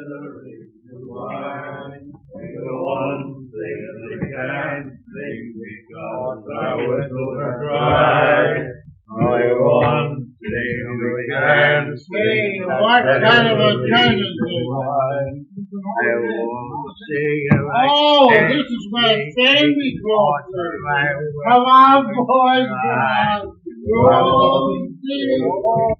the wine. The one thing they can't sing because our whistles are dry. Only one thing they can sing. What kind of a tune is this? I want to sing. Oh, this is my Sandy Claus. Come on, boys, come on. Go sing.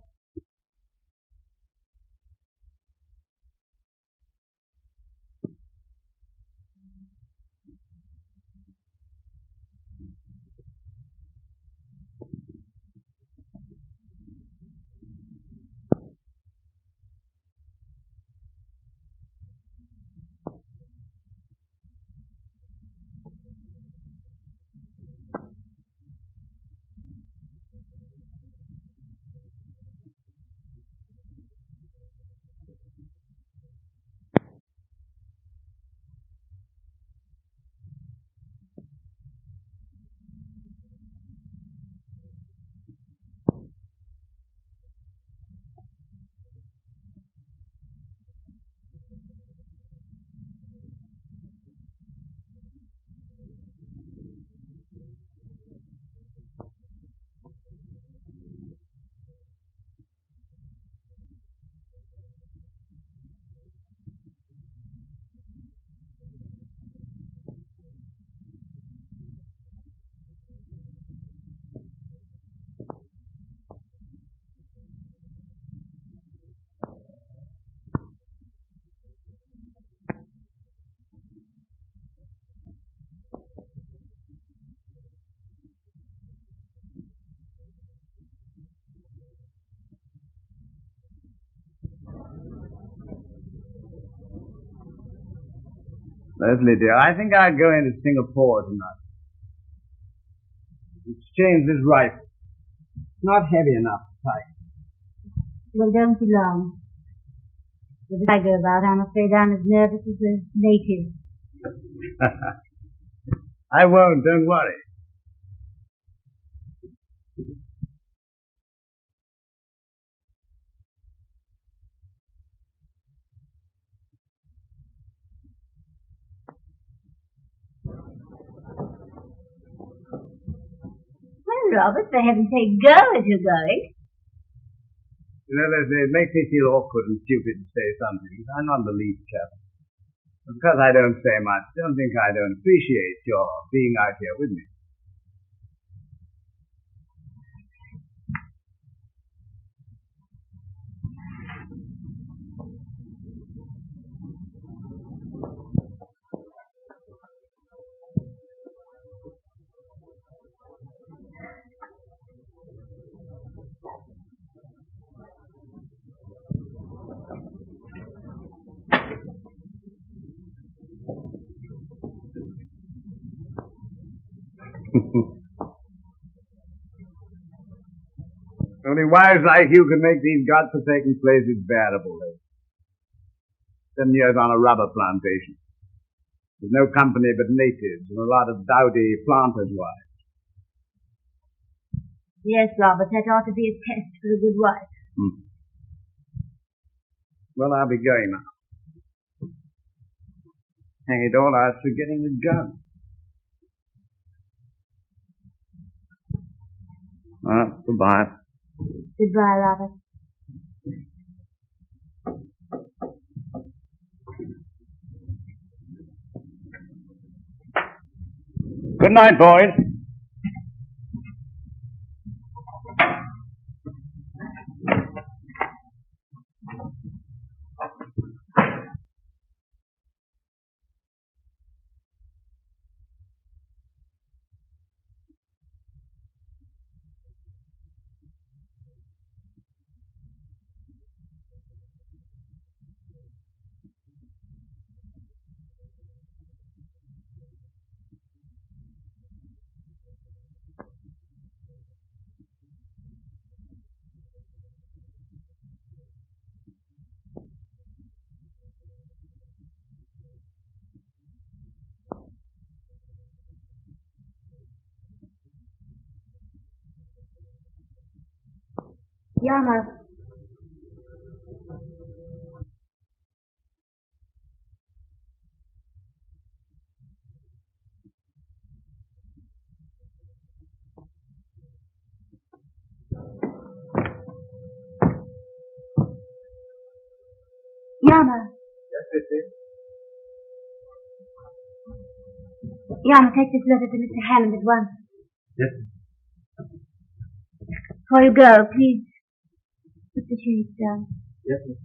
Leslie, dear, I think I'd go into Singapore tonight. Exchange this rifle. It's not heavy enough to fight. Well, don't be long. With the tiger about, I'm afraid I'm as nervous as a native. I won't, don't worry. Well, Robert, for heaven's sake, go if you're going. You know, Leslie, it makes me feel awkward and stupid to say something. I'm not the least careful. Because I don't say much, don't think I don't appreciate your being out here with me. Only wives like you can make these godforsaken places bearable. 7 years on a rubber plantation. There's no company but natives and a lot of dowdy planters' wives. Yes, Robert, that ought to be a test for a good wife. Well, I'll be going now. Hang it all, I was forgetting the gun. Goodbye. Goodbye, Robert. Good night, boys. Jammer. Yana. Yes, Sissy? Yana, take this letter to Mr. Hammond at once. Yes. Before you go, please put the shades down. Yes, miss.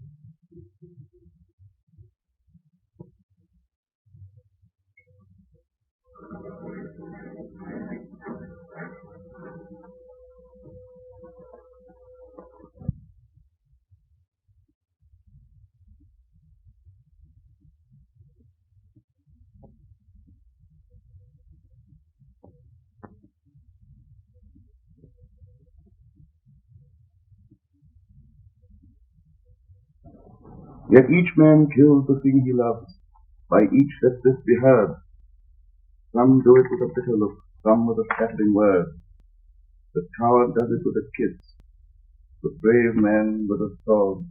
Yet each man kills the thing he loves. By each let this be heard. Some do it with a bitter look, some with a flattering word. The coward does it with a kiss, the brave man with a sword.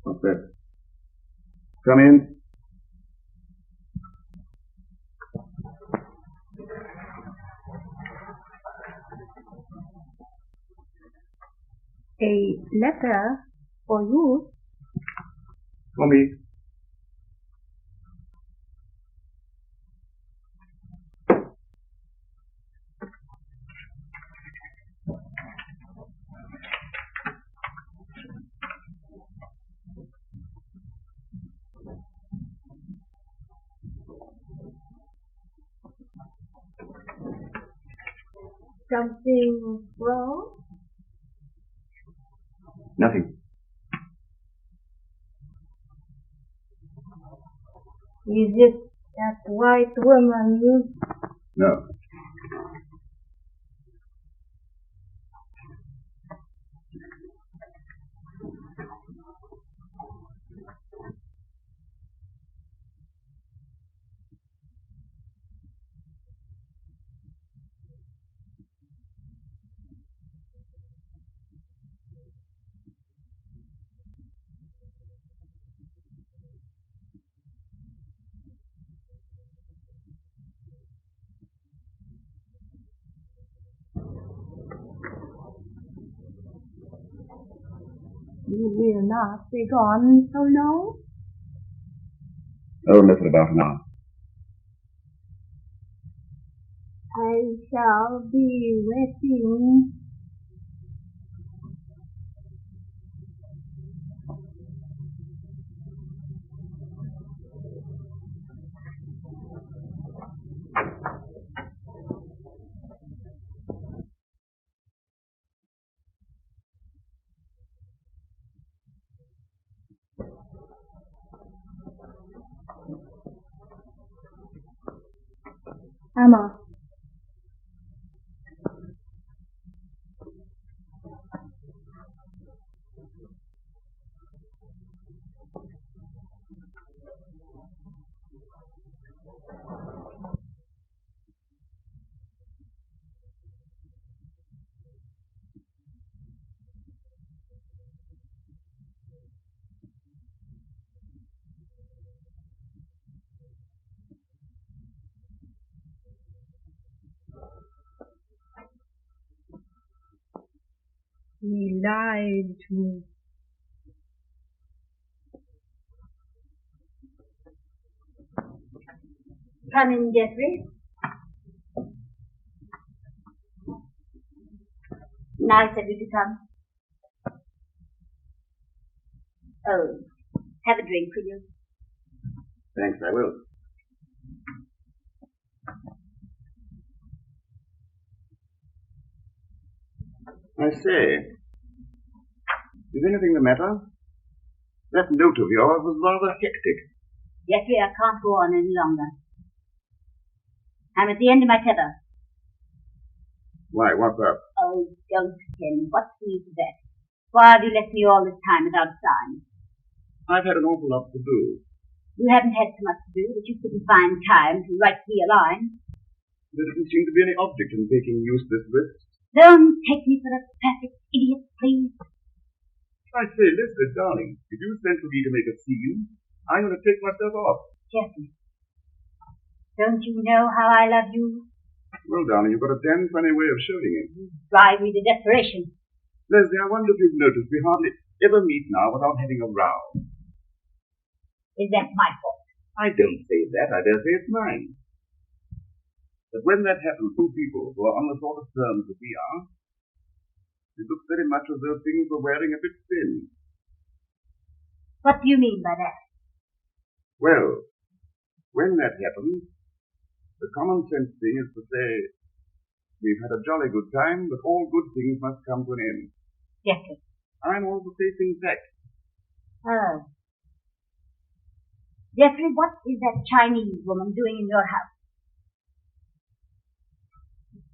What's that? Come in. A letter for you? For me. Something wrong? Nothing. Is it that white woman? No. You will not be gone so long? Oh, nothing about an hour. I shall be waiting. Emma. He lied to me. Come in, Geoffrey. Nice of you to come. Oh, have a drink, will you? Thanks, I will. I say, is anything the matter? That note of yours was rather hectic. Geoffrey, I can't go on any longer. I'm at the end of my tether. Why, what's up? Oh, don't pretend. What's the use of that? Why have you left me all this time without a sign? I've had an awful lot to do. You haven't had so much to do that you couldn't find time to write me a line. There doesn't seem to be any object in taking useless risks. Don't take me for a perfect idiot, please. I say, Elizabeth, darling, if you sent for me to make a scene, I'm going to take myself off. Geoffrey, Don't you know how I love you? Well, darling, you've got a damn funny way of showing it. Drive me to desperation. Leslie, I wonder if you've noticed we hardly ever meet now without having a row. Is that my fault? I don't say that. I dare say it's mine. But when that happens, two people who are on the sort of terms that we are, it looks very much as though things were wearing a bit thin. What do you mean by that? Well, when that happens, the common sense thing is to say, we've had a jolly good time, but all good things must come to an end. Yes, sir. I'm all to say things back. Oh. Geoffrey, what is that Chinese woman doing in your house?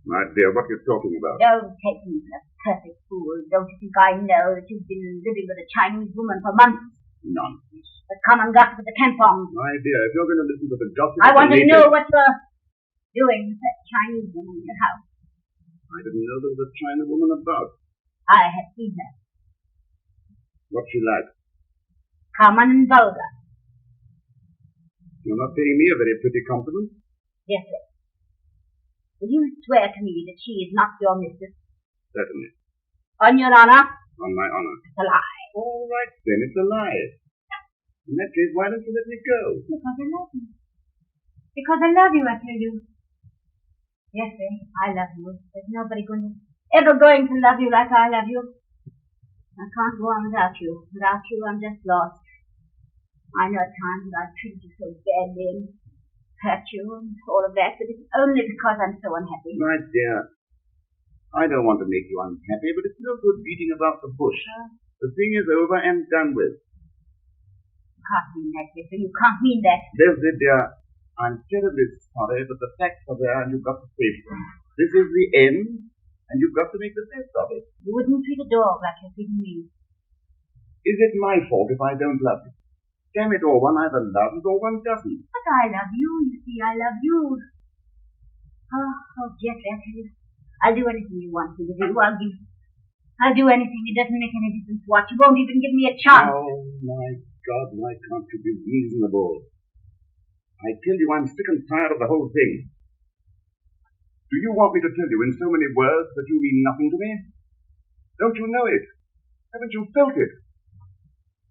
My dear, what are you talking about? Don't take me for a perfect fool. Don't you think I know that you've been living with a Chinese woman for months? Nonsense. The common gossip at the campong. My dear, if you're going to listen to the gossip... I want to know what you're doing with that Chinese woman in your house. I didn't know there was a China woman about. I have seen her. What's she like? Common and vulgar. You're not paying me a very pretty compliment. Yes, sir. Will you swear to me that she is not your mistress? Certainly. On your honor? On my honor. It's a lie. All right, then it's a lie. In that case, why don't you let me go? Because I love you. Because I love you, I tell you. Yes, sir, I love you. There's nobody ever going to love you like I love you. I can't go on without you. Without you, I'm just lost. I know at times that I've treated you so badly and hurt you and all of that, but it's only because I'm so unhappy. My dear, I don't want to make you unhappy, but it's no good beating about the bush. The thing is over and done with. You can't mean that, Geoffrey. You can't mean that. Leslie, dear, I'm terribly sorry, but the facts are there and you've got to face them. This is the end, and you've got to make the best of it. You wouldn't treat a dog like you're treating me. Is it my fault if I don't love you? Damn it all, one either loves or one doesn't. But I love you, you see, I love you. Oh, Geoffrey, I tell you, I'll do anything you want me to do. I'll do anything. It doesn't make any difference what. You won't even give me a chance. Oh, my God, why can't you be reasonable? I tell you, I'm sick and tired of the whole thing. Do you want me to tell you in so many words that you mean nothing to me? Don't you know it? Haven't you felt it?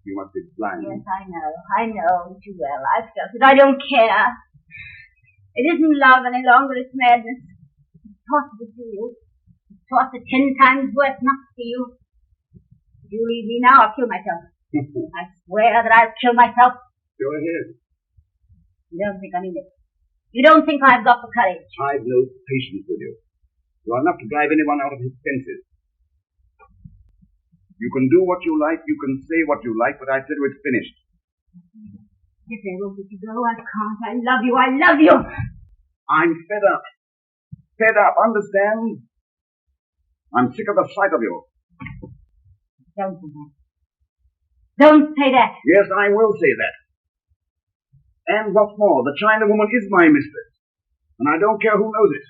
You must be blind. Yes, I know too well. I've felt it. I don't care. It isn't love any longer, it's madness. It's torture to you. It's torture 10 times worse not to you. If you leave me now, I'll kill myself. I swear that I'll kill myself. Go ahead. You don't think I mean it. You don't think I've got the courage. I've no patience with you. You are enough to drive anyone out of his senses. You can do what you like, you can say what you like, but I tell you it's finished. If I won't let you go, I can't. I love you, I love you! I'm fed up. Fed up, understand? I'm sick of the sight of you. Don't do that. Don't say that. Yes, I will say that. And what's more, the China woman is my mistress, and I don't care who knows it.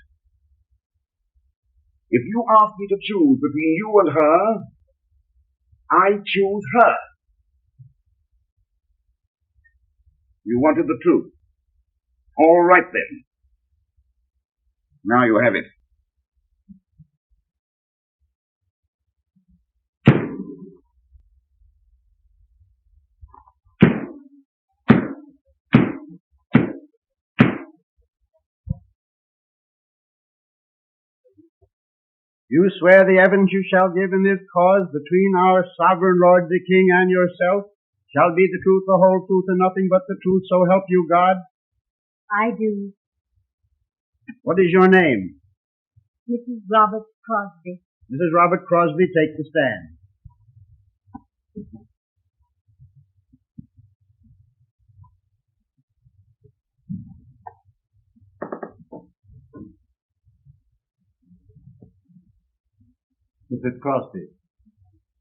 If you ask me to choose between you and her, I choose her. You wanted the truth. All right then. Now you have it. You swear the evidence you shall give in this cause between our sovereign Lord the King and yourself shall be the truth, the whole truth, and nothing but the truth, so help you God? I do. What is your name? Mrs. Robert Crosbie. Mrs. Robert Crosbie, take the stand. Mrs. Crosbie,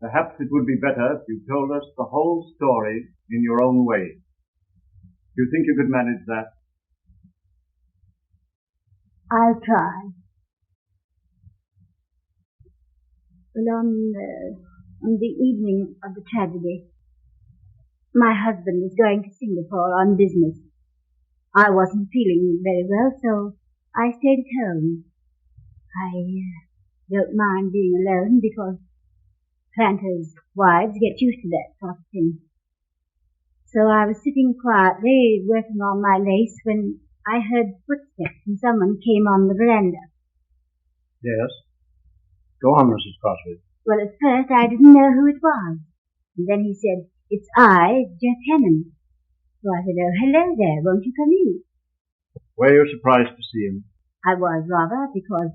perhaps it would be better if you told us the whole story in your own way. Do you think you could manage that? I'll try. Well, on the evening of the tragedy, my husband was going to Singapore on business. I wasn't feeling very well, so I stayed at home. I don't mind being alone because planters' wives get used to that sort of thing. So I was sitting quietly working on my lace when I heard footsteps and someone came on the veranda. Yes. Go on, Mrs. Crosbie. Well, at first I didn't know who it was. And then he said, "It's I, Geoffrey Hammond." So I said, "Oh, hello there, won't you come in?" Were you surprised to see him? I was rather, because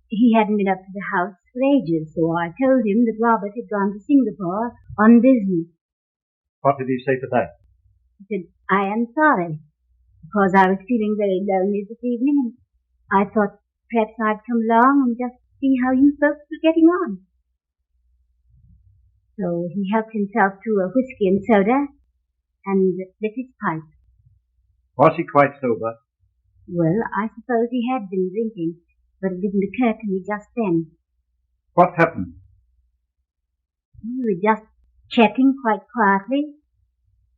he hadn't been up to the house for ages, so I told him that Robert had gone to Singapore on business. What did he say to that? He said, "I am sorry, because I was feeling very lonely this evening, and I thought perhaps I'd come along and just see how you folks were getting on." So he helped himself to a whiskey and soda and lit his pipe. Was he quite sober? Well, I suppose he had been drinking, but it didn't occur to me just then. What happened? We were just chatting quite quietly,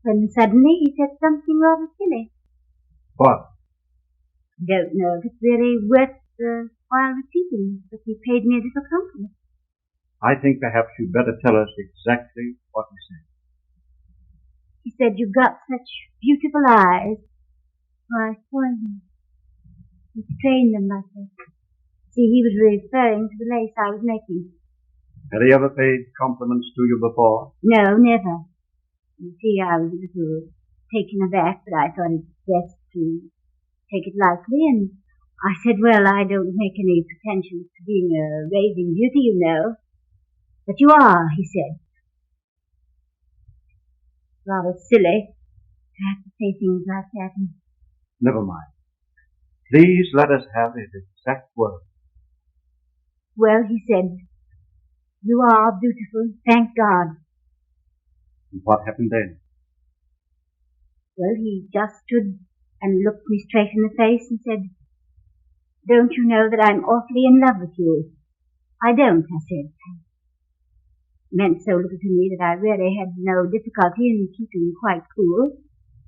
when suddenly he said something rather silly. What? I don't know if it's really worth while repeating, but he paid me a little compliment. I think perhaps you'd better tell us exactly what he said. He said, "You've got such beautiful eyes." So I saw him. He strained them like this. See, he was referring to the lace I was making. Had he ever paid compliments to you before? No, never. You see, I was a little taken aback, but I thought it best to take it lightly, and I said, "Well, I don't make any pretensions to being a raving beauty, you know." "But you are," he said. Rather silly to have to say things like that. And Never mind. Please let us have his exact words. well, he said, "You are beautiful, thank God." And what happened then? Well, he just stood and looked me straight in the face and said, "Don't you know that I'm awfully in love with you?" "I don't," I said. It meant so little to me that I really had no difficulty in keeping quite cool.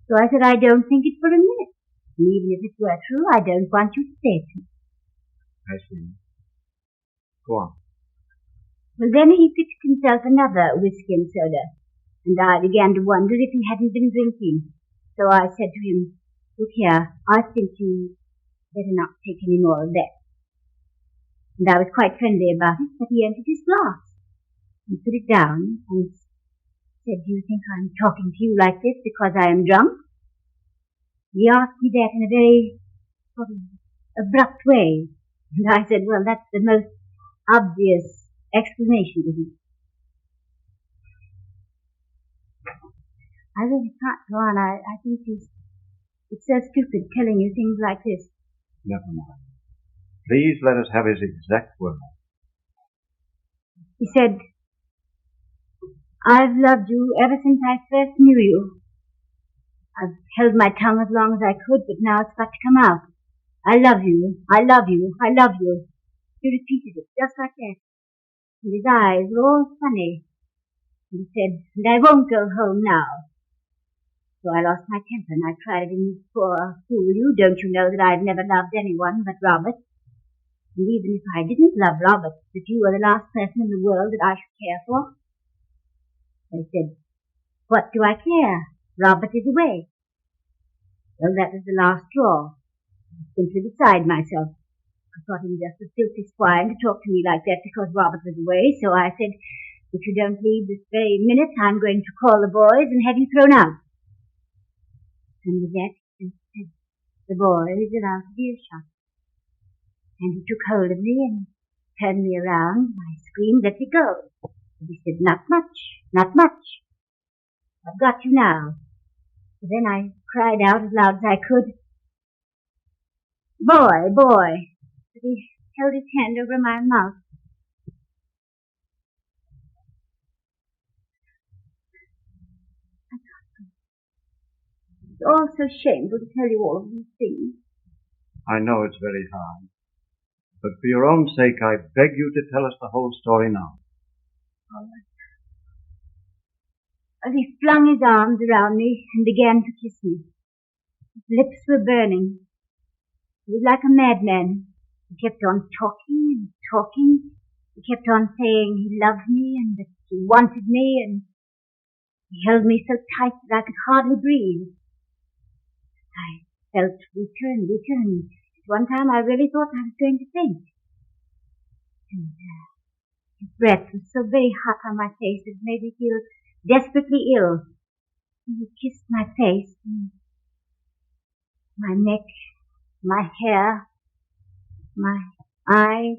So I said, "I don't think it for a minute. And even if it were true, I don't want you to say it to me." I see. Go on. Well, then he fixed himself another whiskey and soda, and I began to wonder if he hadn't been drinking. So I said to him, "Look here, I think you better not take any more of that." And I was quite friendly about it, but he emptied his glass and put it down and said, "Do you think I'm talking to you like this because I am drunk?" He asked me that in a very sort of abrupt way, and I said, "Well, that's the most obvious explanation, isn't it?" I really can't go on. I think it's so stupid telling you things like this. Never mind. Please let us have his exact words. He said, "I've loved you ever since I first knew you. I've held my tongue as long as I could, but now it's got to come out. I love you, I love you, I love you." He repeated it just like that. And his eyes were all funny. And he said, "And I won't go home now." So I lost my temper and I cried in, "Poor fool you, don't you know that I've never loved anyone but Robert? And even if I didn't love Robert, that you are the last person in the world that I should care for." I said, "What do I care? Robert is away." Well, that was the last straw. I was simply beside myself. I thought him just a filthy swine to talk to me like that because Robert was away, so I said, "If you don't leave this very minute, I'm going to call the boys and have you thrown out." And with that, the boys were out of earshot. And he took hold of me and turned me around. I screamed, "Let me go." And he said, "Not much, not much. I've got you now." So then I cried out as loud as I could, "Boy, boy." But he held his hand over my mouth. It's all so shameful to tell you all of these things. I know it's very hard. But for your own sake, I beg you to tell us the whole story now. Well, he flung his arms around me and began to kiss me. His lips were burning. He was like a madman. He kept on talking and talking. He kept on saying he loved me and that he wanted me, and he held me so tight that I could hardly breathe. I felt weaker and weaker, and at one time I really thought I was going to faint. And his breath was so very hot on my face that it made me feel desperately ill. He kissed my face, and my neck, my hair, my eyes.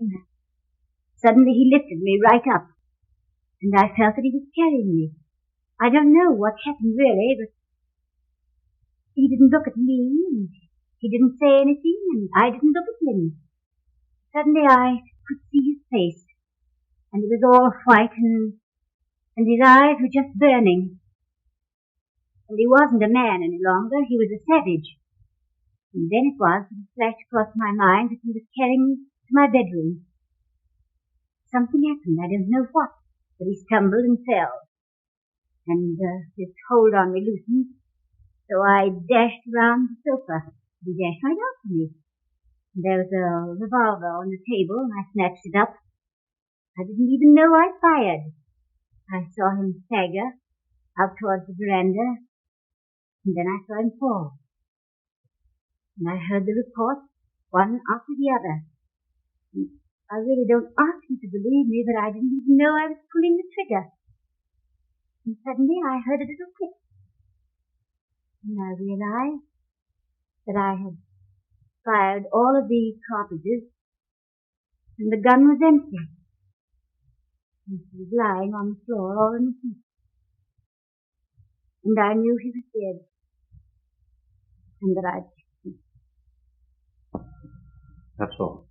Suddenly he lifted me right up, and I felt that he was carrying me. I don't know what happened really, but he didn't look at me, and he didn't say anything, and I didn't look at him. Suddenly I could see his face, and it was all white, and his eyes were just burning. And he wasn't a man any longer, he was a savage. And then it was that it flashed across my mind that he was carrying me to my bedroom. Something happened, I don't know what, but he stumbled and fell, and his hold on me loosened, so I dashed around the sofa. He dashed right after me. There was a revolver on the table, and I snatched it up. I didn't even know I fired. I saw him stagger out towards the veranda, and then I saw him fall. And I heard the reports, one after the other. I really don't ask you to believe me, but I didn't even know I was pulling the trigger. And suddenly I heard a little click. And I realized that I had fired all of the cartridges, and the gun was empty. And he was lying on the floor all in a heap. And I knew he was dead, and that I'd killed him. That's all.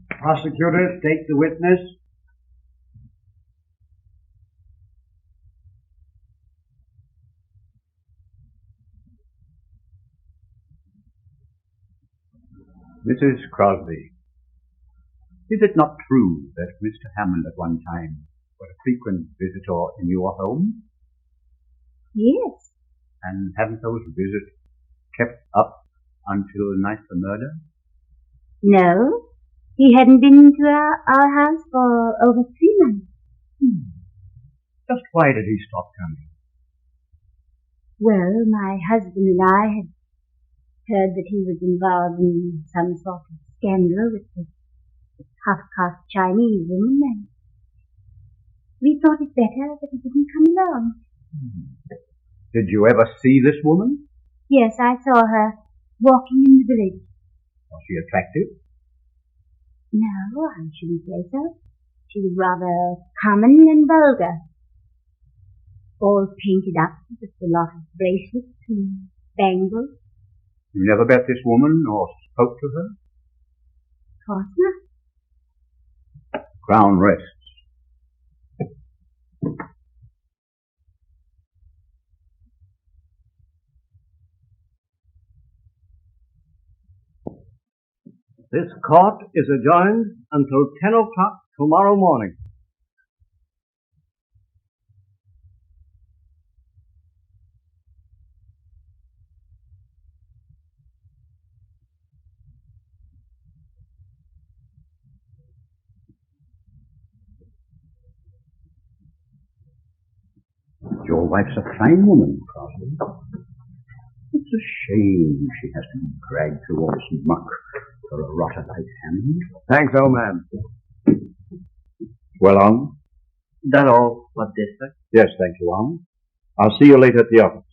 Prosecutors, take the witness. Mrs. Crosbie, is it not true that Mr. Hammond at one time was a frequent visitor in your home? Yes. And haven't those visits kept up until the night of the murder? No. He hadn't been to our house for over 3 months. Just why did he stop coming? Well, my husband and I had heard that he was involved in some sort of scandal with this half-caste Chinese woman, and we thought it better that he didn't come along. Did you ever see this woman? Yes, I saw her walking in the village. Was she attractive? No, I shouldn't say so. She was rather common and vulgar. All painted up with a lot of bracelets and bangles. You never met this woman or spoke to her? Of course not. Crown rests. This court is adjourned until 10 o'clock tomorrow morning. Your wife's a fine woman, Crosbie. It's a shame she has to be dragged through all this muck for a rotter like Hammond. Thanks, old man. Well, Ong? That all? What this, sir? Yes, thank you, Ong. I'll see you later at the office.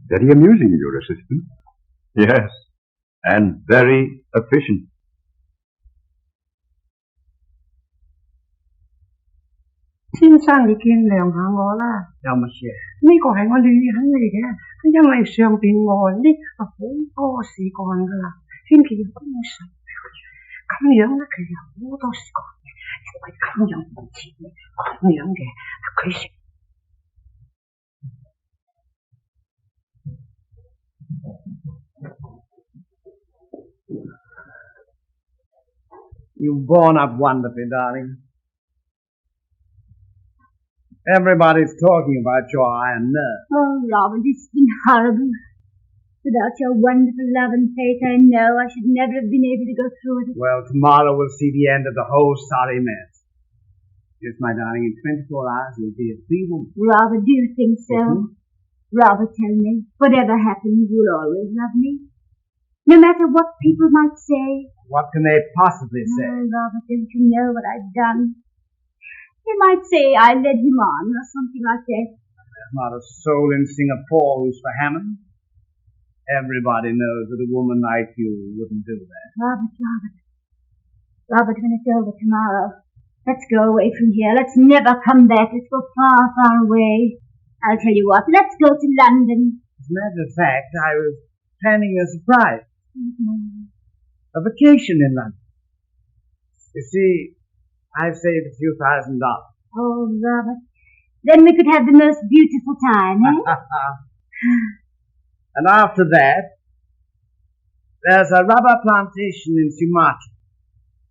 Very amusing, your assistant. Yes, and very efficient.先生，你見諒下我啦。有乜事？呢個係我女人嚟嘅，因為上邊案呢好多事幹噶啦，先至要公審。咁樣咧，其實好多事幹嘅，因為咁樣以前咧，咁樣嘅佢食。You've borne up wonderfully, darling. Everybody's talking about your iron nerve. Oh, Robert, it's been horrible. Without your wonderful love and faith, I know I should never have been able to go through with it. Well, tomorrow we'll see the end of the whole sorry mess. Yes, my darling, in 24 hours you'll be a free woman. Robert, do you think so? Mm-hmm. Robert, tell me, whatever happens, you'll always love me? No matter what people might say? What can they possibly say? Oh, Robert, don't you know what I've done? They might say I led him on or something like that. There's not a soul in Singapore who's for Hammond. Everybody knows that a woman like you wouldn't do that. Robert, when it's over tomorrow, let's go away from here. Let's never come back. Let's go far, far away. I'll tell you what, let's go to London. As a matter of fact, I was planning a surprise. Mm-hmm. A vacation in London. You see, I've saved a few $1,000. Oh, Robert, then we could have the most beautiful time, eh? And after that, there's a rubber plantation in Sumatra.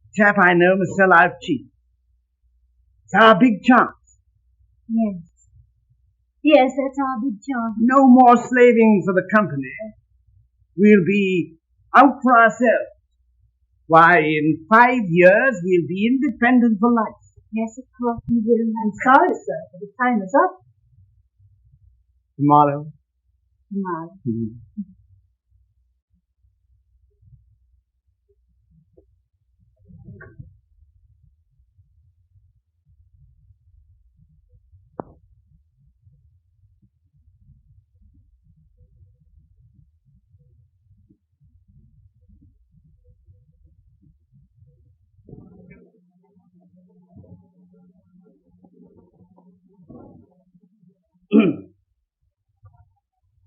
A chap I know must sell out cheap. It's our big chance. Yes. Yes, that's our big chance. No more slaving for the company. We'll be out for ourselves. Why, in 5 years, we'll be independent for life. Yes, of course we will. I'm sorry, sir, but the time is up. Tomorrow? Tomorrow. Mm-hmm.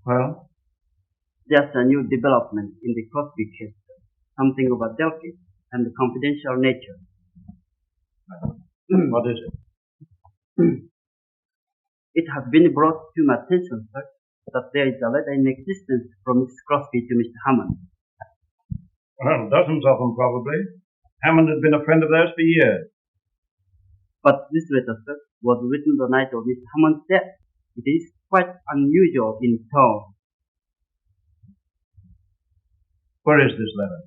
Well? There's a new development in the Crosbie case. Something of a delicate and confidential nature. What is it? It has been brought to my attention, sir, that there is a letter in existence from Mrs. Crosbie to Mr. Hammond. Well, dozens of them, probably. Hammond had been a friend of theirs for years. But this letter, sir, was written the night of Mr. Hammond's death. It is quite unusual in tone. Where is this letter?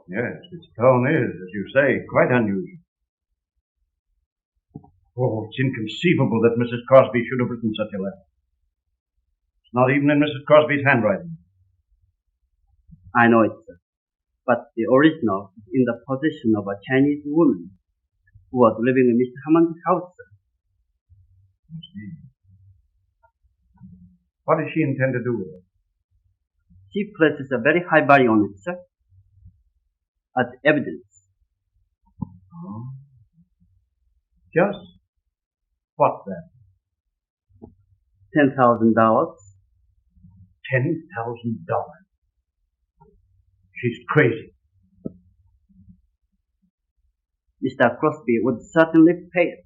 Yes, its tone is, as you say, quite unusual. Oh, it's inconceivable that Mrs. Crosbie should have written such a letter. It's not even in Mrs. Crosbie's handwriting. I know it, sir. But the original is in the possession of a Chinese woman who was living in Mr. Hammond's house, sir. I see. What does she intend to do with it? She places a very high value on it, sir, as evidence. Oh. Just what then? $10,000. $10,000. She's crazy. Mr. Crosbie would certainly pay it,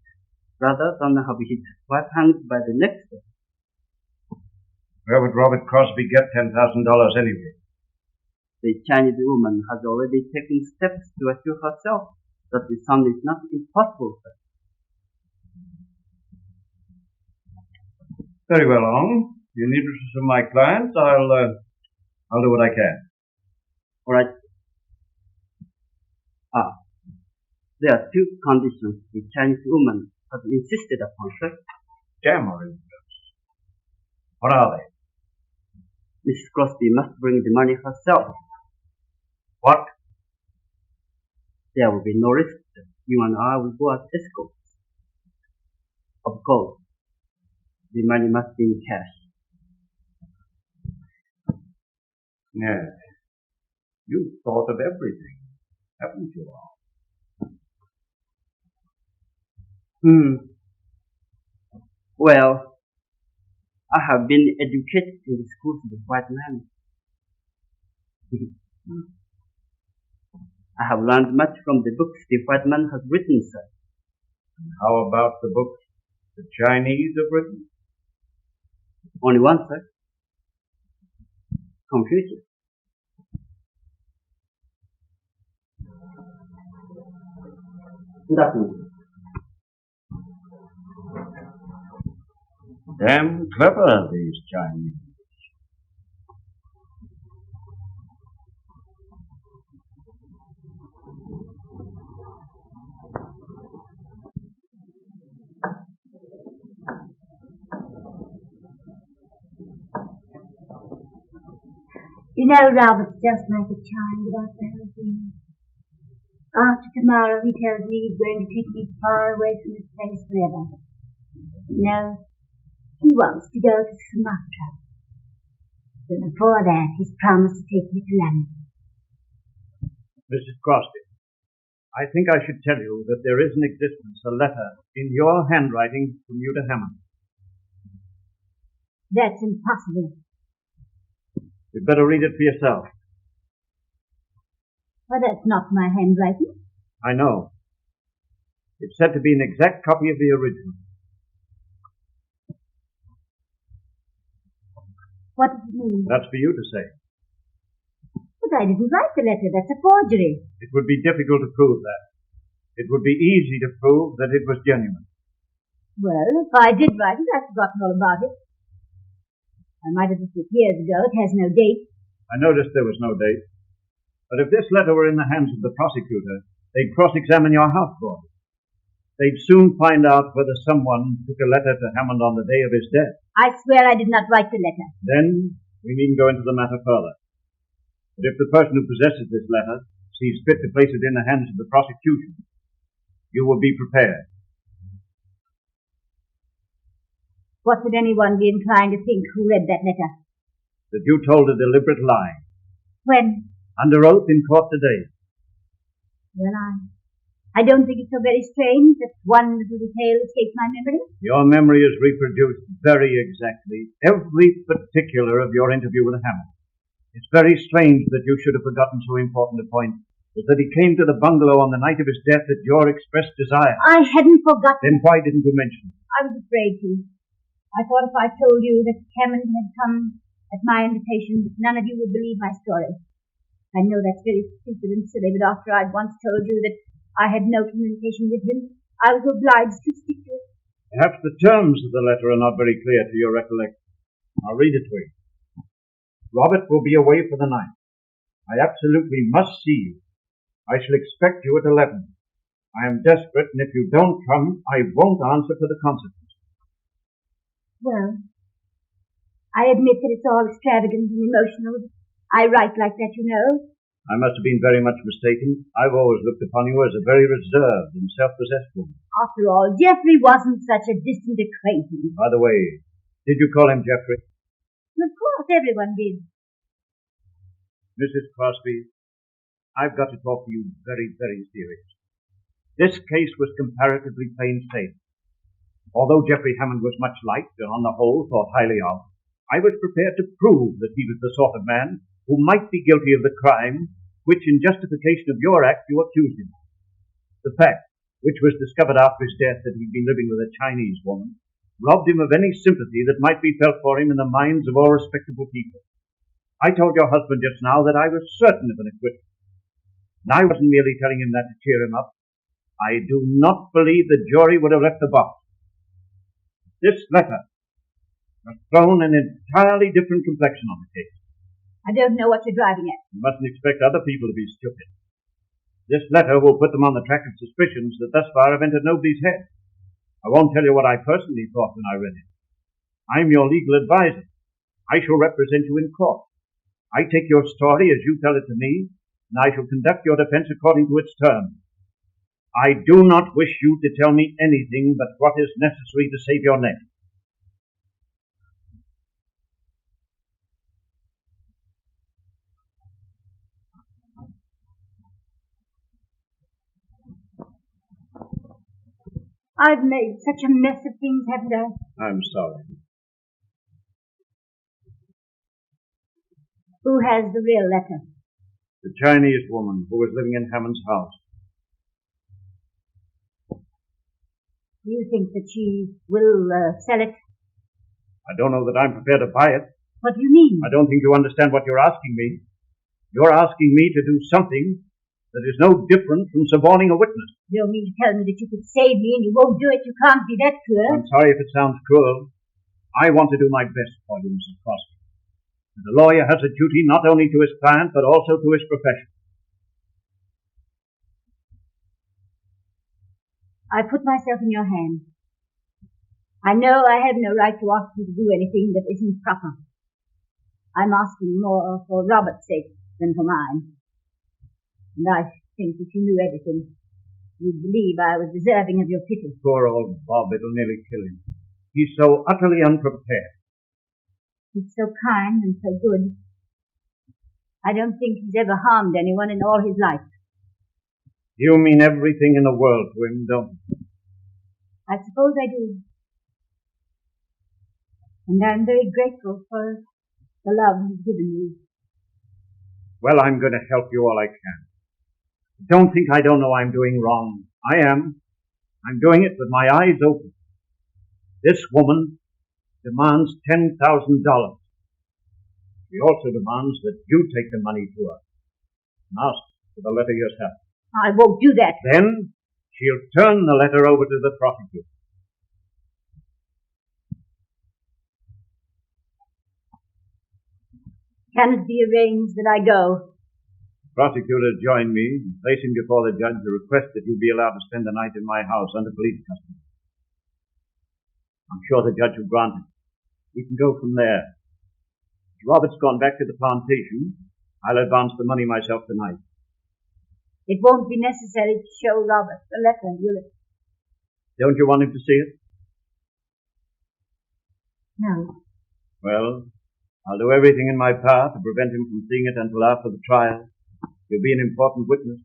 rather than have his wife hanged by the neck, sir. Where would Robert Crosbie get $10,000 anyway? The Chinese woman has already taken steps to assure herself that the sum is not impossible, sir. Very well, Long. In the interest of my clients, I'll do what I can. All right. There are two conditions the Chinese woman has insisted upon, sir. Damn her influence. What are they? Mrs. Crosbie must bring the money herself. What? There will be no risk, sir. You and I will go as escorts. Of course, the money must be in cash. Yes. You've thought of everything, haven't you all? Well, I have been educated in the schools of the white man. I have learned much from the books the white man has written, sir. And how about the books the Chinese have written? Only one, sir. Confucius. Good afternoon. Damn clever, these Chinese. You know, Robert's just like a child about the whole thing. After tomorrow, he tells me he's going to take me far away from this place forever. No, he wants to go to Sumatra. But before that, he's promised to take me to London. Mrs. Crosbie, I think I should tell you that there is in existence a letter in your handwriting from you to Hammond. That's impossible. You'd better read it for yourself. Well, that's not my handwriting. I know. It's said to be an exact copy of the original. What does it mean? That's for you to say. But I didn't write the letter. That's a forgery. It would be difficult to prove that. It would be easy to prove that it was genuine. Well, if I did write it, I've forgotten all about it. I might have written it years ago. It has no date. I noticed there was no date. But if this letter were in the hands of the prosecutor, they'd cross-examine your houseboy. They'd soon find out whether someone took a letter to Hammond on the day of his death. I swear I did not write the letter. Then we needn't go into the matter further. But if the person who possesses this letter sees fit to place it in the hands of the prosecution, you will be prepared. What would anyone be inclined to think who read that letter? That you told a deliberate lie. When? Under oath in court today. Well, I don't think it's so very strange that one little detail escaped my memory. Your memory has reproduced very exactly every particular of your interview with Hammond. It's very strange that you should have forgotten so important a point, as that he came to the bungalow on the night of his death at your expressed desire. I hadn't forgotten. Then why didn't you mention it? I was afraid to. I thought if I told you that Hammond had come at my invitation, that none of you would believe my story. I know that's very stupid and silly, but after I'd once told you that I had no communication with him, I was obliged to stick to it. Perhaps the terms of the letter are not very clear to your recollection. I'll read it to you. Robert will be away for the night. I absolutely must see you. I shall expect you at 11. I am desperate, and if you don't come, I won't answer for the consequences. Well, I admit that it's all extravagant and emotional. I write like that, you know. I must have been very much mistaken. I've always looked upon you as a very reserved and self-possessed woman. After all, Geoffrey wasn't such a distant acquaintance. By the way, did you call him Geoffrey? Of course, everyone did. Mrs. Crosbie, I've got to talk to you very, very seriously. This case was comparatively plain sailing. Although Geoffrey Hammond was much liked and on the whole thought highly of, I was prepared to prove that he was the sort of man who might be guilty of the crime which, in justification of your act, you accused him of. The fact, which was discovered after his death that he'd been living with a Chinese woman, robbed him of any sympathy that might be felt for him in the minds of all respectable people. I told your husband just now that I was certain of an acquittal. And I wasn't merely telling him that to cheer him up. I do not believe the jury would have left the box. This letter has thrown an entirely different complexion on the case. I don't know what you're driving at. You mustn't expect other people to be stupid. This letter will put them on the track of suspicions that thus far have entered nobody's head. I won't tell you what I personally thought when I read it. I'm your legal advisor. I shall represent you in court. I take your story as you tell it to me, and I shall conduct your defense according to its terms. I do not wish you to tell me anything but what is necessary to save your neck. I've made such a mess of things, haven't I? I'm sorry. Who has the real letter? The Chinese woman who was living in Hammond's house. Do you think that she will sell it? I don't know that I'm prepared to buy it. What do you mean? I don't think you understand what you're asking me. You're asking me to do something that is no different from suborning a witness. You don't mean to tell me that you could save me and you won't do it? You can't be that cruel. I'm sorry if it sounds cruel. I want to do my best for you, Mrs. Crosbie. And a lawyer has a duty not only to his client, but also to his profession. I put myself in your hands. I know I have no right to ask you to do anything that isn't proper. I'm asking more for Robert's sake than for mine. And I think if you knew everything, you'd believe I was deserving of your pity. Poor old Bob, it'll nearly kill him. He's so utterly unprepared. He's so kind and so good. I don't think he's ever harmed anyone in all his life. You mean everything in the world to him, don't you? I suppose I do. And I'm very grateful for the love he's given me. Well, I'm going to help you all I can. Don't think I don't know I'm doing wrong. I am. I'm doing it with my eyes open. This woman demands $10,000. She also demands that you take the money to her and ask for the letter yourself. I won't do that. Then she'll turn the letter over to the prosecutor. Can it be arranged that I go? The prosecutor joined me and placed him before the judge to request that you be allowed to spend the night in my house under police custody. I'm sure the judge will grant it. We can go from there. If Robert's gone back to the plantation, I'll advance the money myself tonight. It won't be necessary to show Robert the letter, will it? Don't you want him to see it? No. Well, I'll do everything in my power to prevent him from seeing it until after the trial. He'll be an important witness.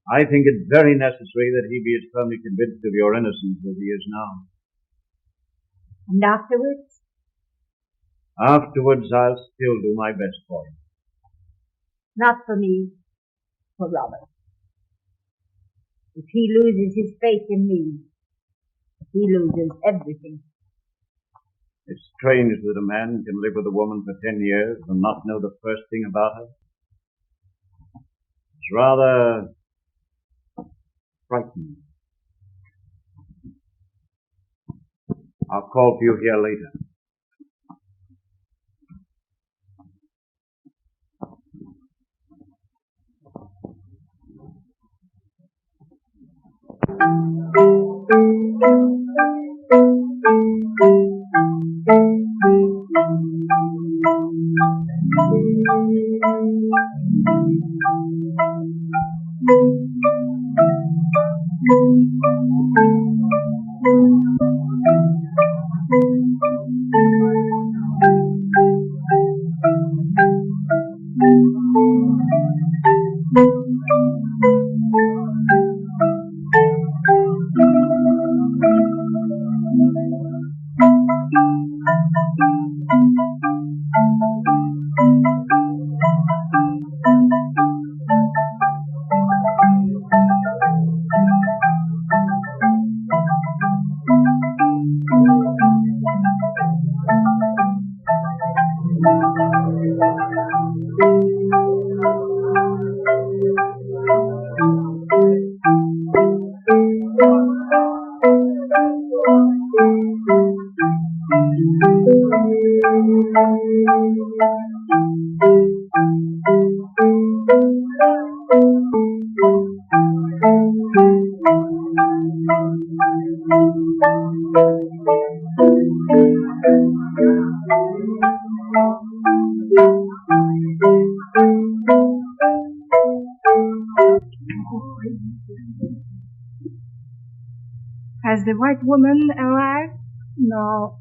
I think it's very necessary that he be as firmly convinced of your innocence as he is now. And afterwards? Afterwards, I'll still do my best for him. Not for me, for Robert. If he loses his faith in me, he loses everything. It's strange that a man can live with a woman for 10 years and not know the first thing about her. It's rather frightening. I'll call for you here later. Has the white woman arrived? No.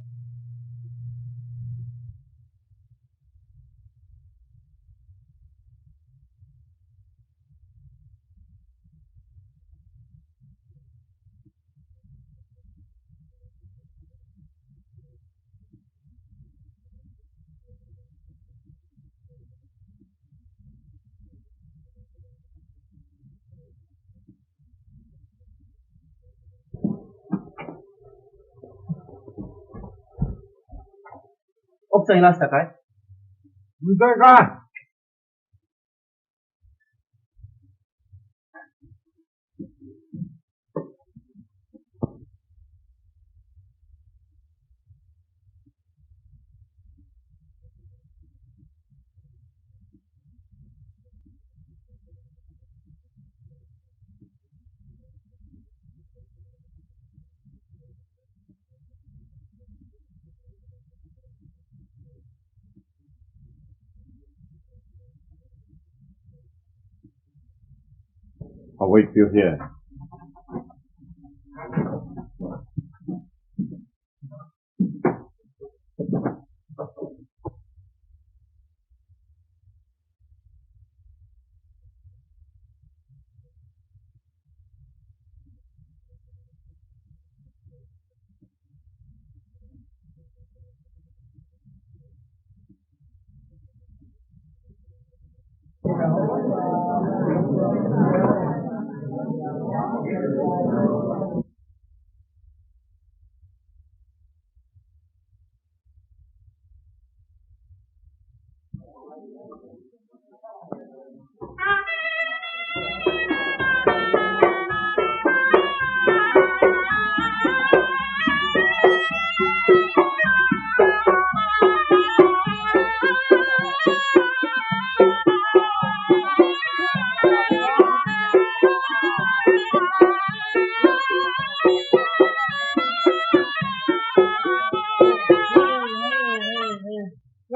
옥상에 놨을까요? 문제가 I'll wait for you here.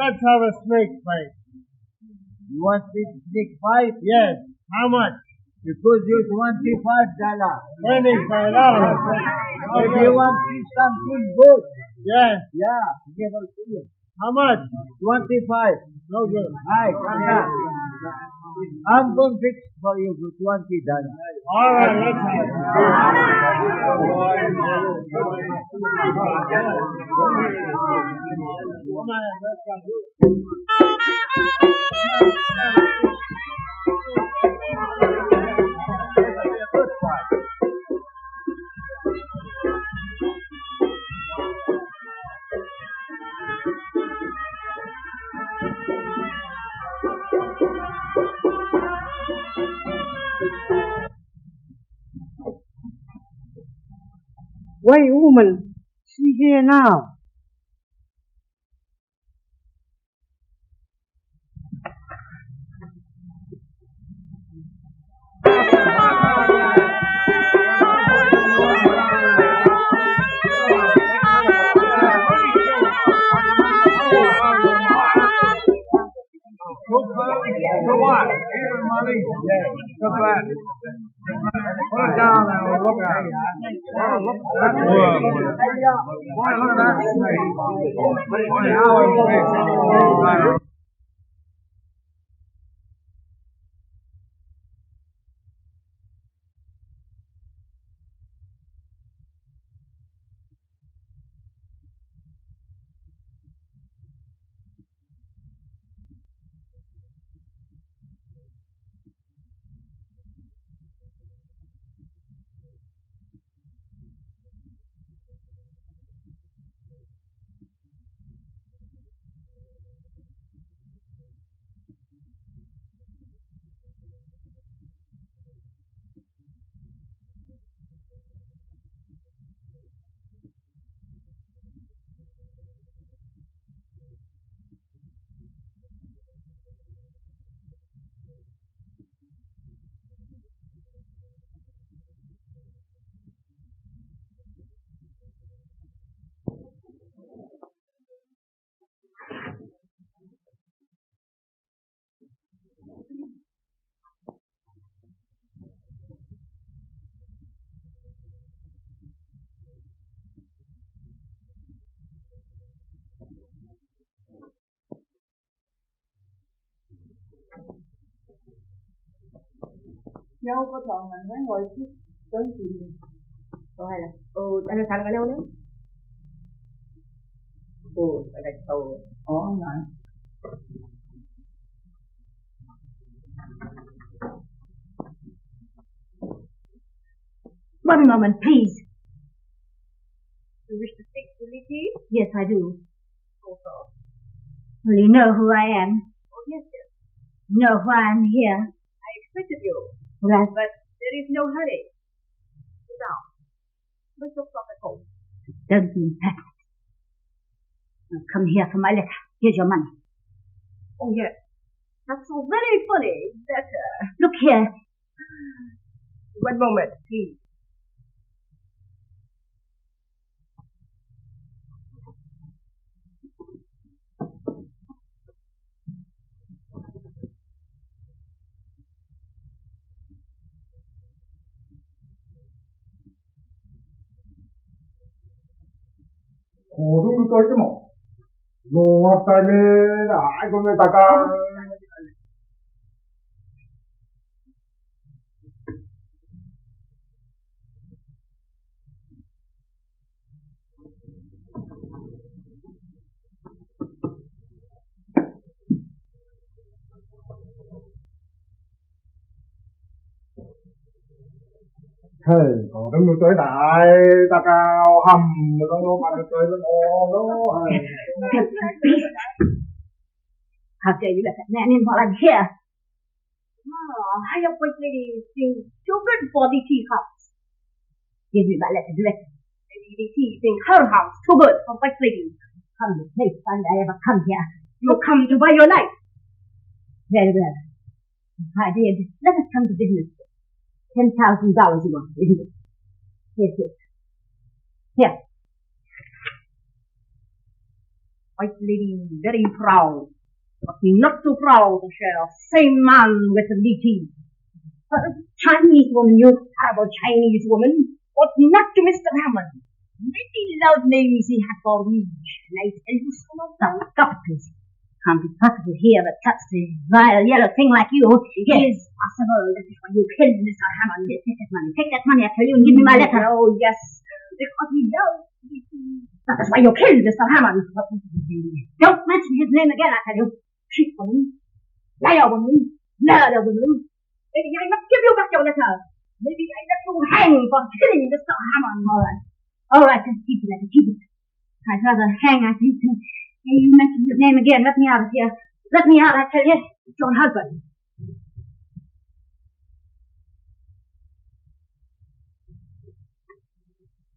let's have a snake fight. You want this big fight? Yes. How much? You could use $25. $25. If you want to see something good, Yes. yeah, give it to you. How much? 25. No good. Hi, come back. I'm going to fix for you for $20. All right, let's have it. Come on, let's have it. Wait, woman, see here now. Come on, even money. Come back. Put it down there and look at it. Oh, look at that. Boy, look at that snake. Boy, how it fits. Nhau có tròn mình mới ngồi chứ tới gì. Hay là anh thằng ở đâu đấy? Phải là này. One moment, please. You wish to speak to me, please? Yes, I do. Also. Well, you know who I am. Oh, yes, yes. You know why I'm here. I expected you. Right. But there is no hurry. Sit down. Put your stuff at home. Don't be impatient. I've come here for my letter. Here's your money. Oh, yes. That's so very funny that, Look here. One moment, please. Ủa đúng tôi chứ một. Rồi tay lên lại con người ta ca. Hey, còn đứng tôi đại ta cao hầm mà con lô mà tôi lên ô lô. How dare you let that man in while I'm here? I have white lady sing so good for the teacups. Give me my letter directly. Lady tea sing her house so good for white lady. Come the next time I ever come here. You come to buy your life. Very well. My dear, let us come to business. $10,000 you want, isn't it? Here's it. Here. White lady very proud, but not too proud to share same man with the tea. Chinese woman, you terrible Chinese woman. But not to Mr. Hammond. Many loud names he had for me, and I tell you some of them. Stop, please. Can't be possible here that such a vile yellow thing like you. It is possible. That is why you killed Mr. Hammond. Take that money. Take that money, I tell you, and give me my letter. Oh, yes. Because he loves me. That is why you killed Mr. Hammond. Don't mention his name again, I tell you. Cheat woman. Liar woman. Murder woman. Maybe I must give you back your letter. Maybe I let you hang for killing Mr. Hammond. All right, just keep the letter. Keep it. I'd rather hang, I think. You mentioned his name again. Let me out of here. Let me out, I tell you. It's your husband.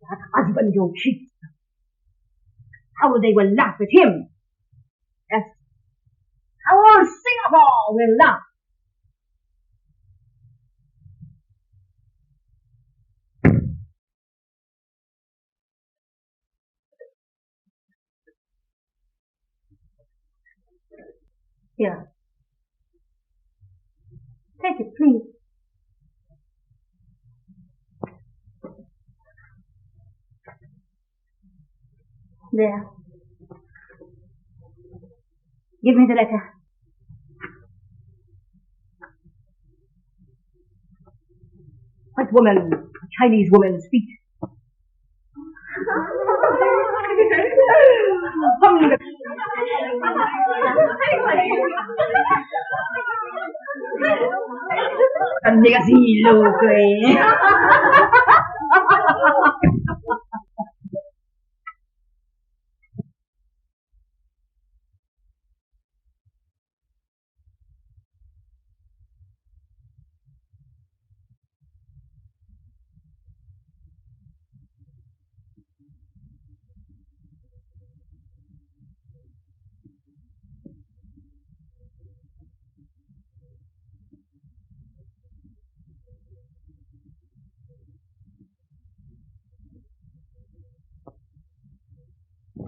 That husband you cheat. How they will laugh at him. Yes. How all Singapore will laugh. Here. Take it, please. There. Give me the letter. White woman, Chinese woman, speak. Negativo,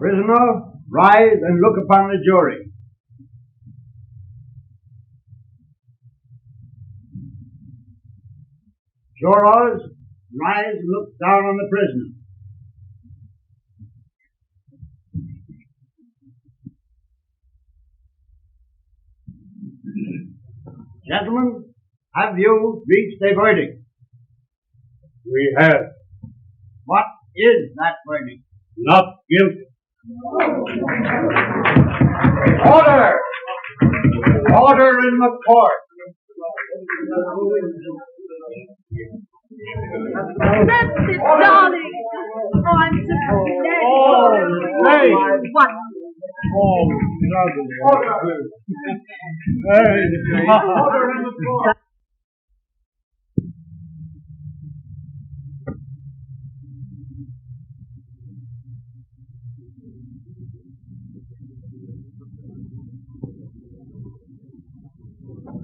Prisoner, rise and look upon the jury. Jurors, rise and look down on the prisoner. Gentlemen, have you reached a verdict? We have. What is that verdict? Not guilty. Order! Order in the court! That's it, darling. Oh, I'm so glad. Oh, hey. What? Oh, lovely.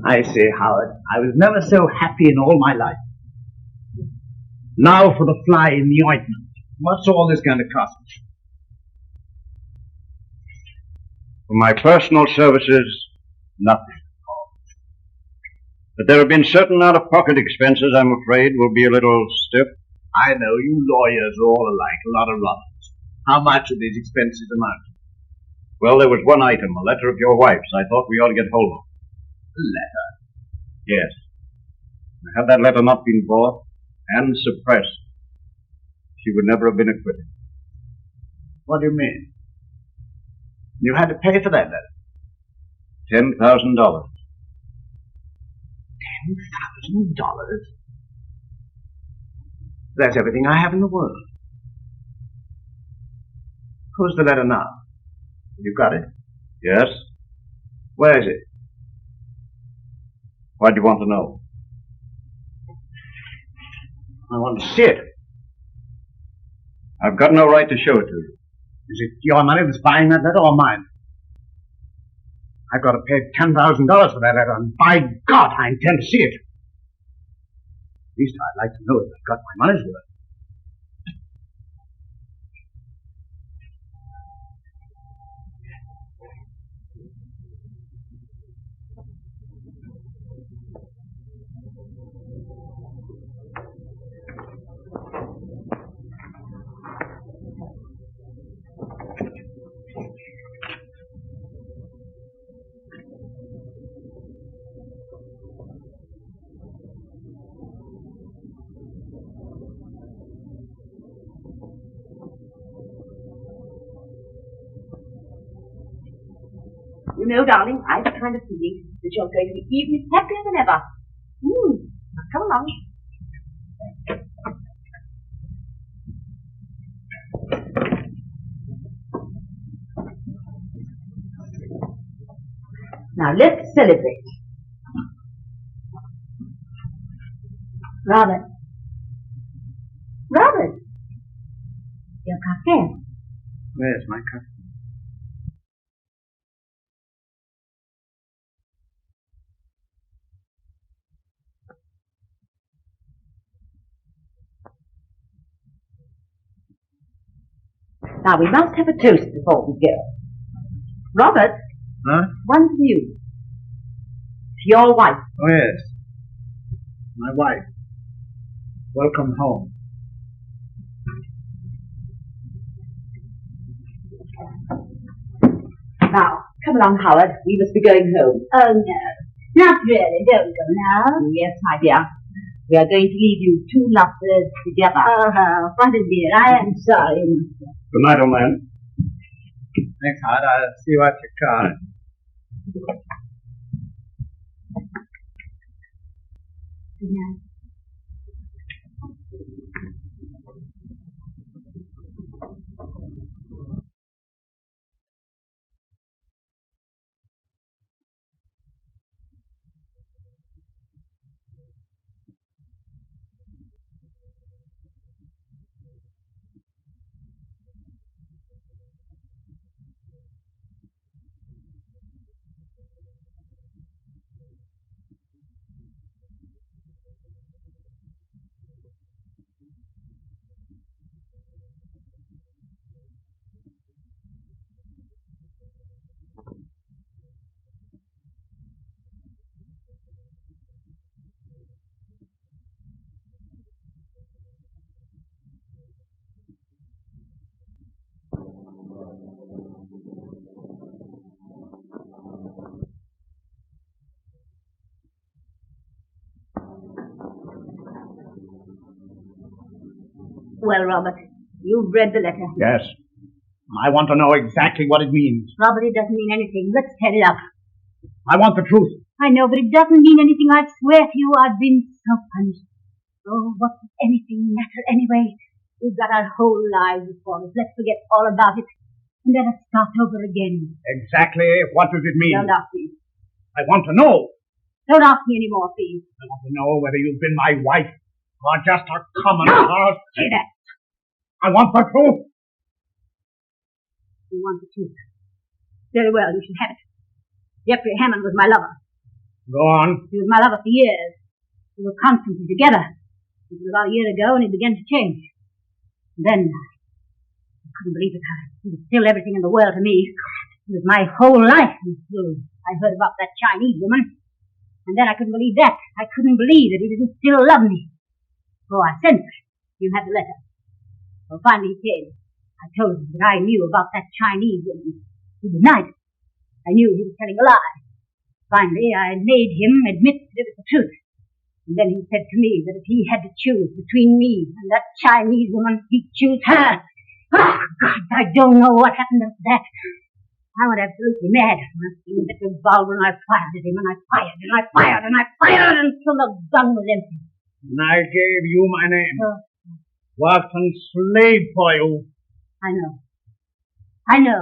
I say, Howard, I was never so happy in all my life. Now for the fly in the ointment. What's all this going to cost me? For my personal services, nothing. But there have been certain out-of-pocket expenses, I'm afraid, will be a little stiff. I know, you lawyers are all alike, a lot of rubbers. How much of these expenses amount to? Well, there was one item, a letter of your wife's, I thought we ought to get hold of. A letter? Yes. Had that letter not been bought and suppressed, she would never have been acquitted. What do you mean? You had to pay for that letter? $10,000. $10,000? That's everything I have in the world. Who's the letter now? You got it? Yes. Where is it? Why do you want to know? I want to see it. I've got no right to show it to you. Is it your money that's buying that letter or mine? I've got to pay $10,000 for that letter, and by God, I intend to see it. At least I'd like to know if I've got my money's worth. You know, darling, I've a kind of feeling that you're going to be even happier than ever. Now come along. Now let's celebrate. Robert. Robert. Your café. Where's my cup? Now we must have a toast before we go. Robert. Huh? One for you. To your wife. Oh, yes. My wife. Welcome home. Now, come along, Howard. We must be going home. Oh, no. Not really. Don't go now. Yes, my dear. We are going to leave you two lovers together. Oh, what a dear. I am sorry. Good night, old man. Thanks, Howard. I'll see you at your car. Good night. Well, Robert, you've read the letter. Yes. I want to know exactly what it means. Robert, it doesn't mean anything. Let's tear it up. I want the truth. I know, but it doesn't mean anything. I swear to you, I've been so punished. Oh, what does anything matter anyway? We've got our whole lives before us. Let's forget all about it. and let us start over again. Exactly what does it mean? Don't ask me. I want to know. Don't ask me any more, please. I want to know whether you've been my wife or just a common No! heart. Say that. I want the truth. You want the truth. Very well, you should have it. Geoffrey Hammond was my lover. Go on. He was my lover for years. We were constantly together. It was about a year ago when it began to change. And then, I couldn't believe it. He was still everything in the world to me. It was my whole life until I heard about that Chinese woman. And then I couldn't believe that. I couldn't believe that he didn't still love me. So I sent for him. You have the letter. Well, finally he came. I told him that I knew about that Chinese woman. He denied it. I knew he was telling a lie. Finally, I made him admit that it was the truth. And then he said to me that if he had to choose between me and that Chinese woman, he'd choose her. Oh, God, I don't know what happened after that. I went absolutely mad. I threw that revolver and I fired at him, and I fired and I fired and I fired until the gun was empty. And I gave you my name. Oh. Worked and slaved for you. I know. I know.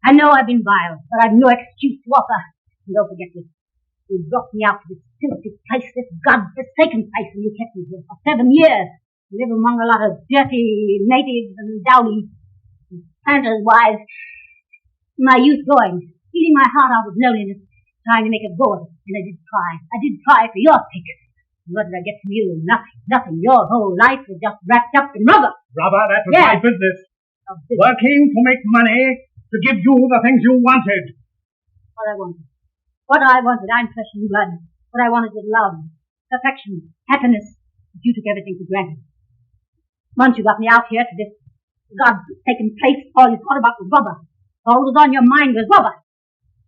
I know I've been vile, but I've no excuse to offer. And don't forget this. You brought me out to this filthy place, this God-forsaken place, and you kept me here for 7 years. To live among a lot of dirty natives and dowdies, and planters' wives. My youth going, eating my heart out with loneliness, trying to make a go of it. And I did try. I did try for your sake. And what did I get from you? Nothing. Nothing. Your whole life was just wrapped up in rubber. Rubber, that was Yes. my business. Oh, business. Working to make money, to give you the things you wanted. What I wanted. What I wanted, I'm flesh and blood. What I wanted was love, affection, happiness. But you took everything for granted. Once you got me out here to this God-forsaken place, all you thought about was rubber. All that was on your mind was rubber.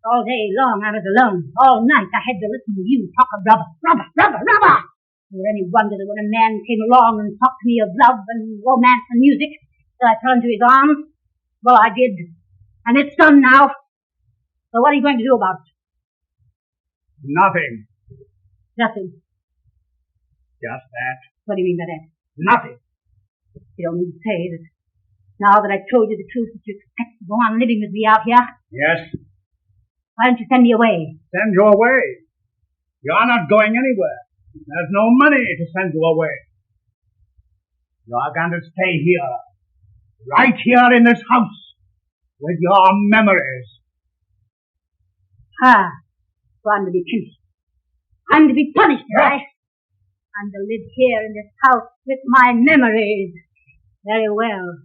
All day long I was alone. All night I had to listen to you talk of rubber, rubber, rubber, rubber. Is there any wonder that when a man came along and talked to me of love and romance and music, that I fell into his arms? Well, I did. And it's done now. So what are you going to do about it? Nothing. Nothing. Just that. What do you mean by that? Nothing. You don't mean to say that now that I've told you the truth that you expect to go on living with me out here? Yes. Why don't you send me away? Send you away. You're not going anywhere. There's no money to send you away. You're going to stay here. Right here in this house. With your memories. So I'm to be punished. I'm to be punished, right? I'm to live here in this house with my memories. Very well.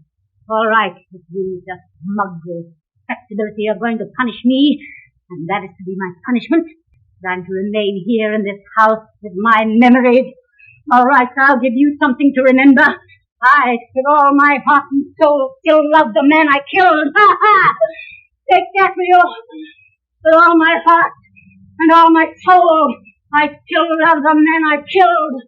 All right, if you just mug the respectability are going to punish me, and that is to be my punishment, that I'm to remain here in this house with my memories. All right, I'll give you something to remember. I, with all my heart and soul, still love the man I killed. Ha ha! Take that for you. With all my heart and all my soul, I still love the man I killed.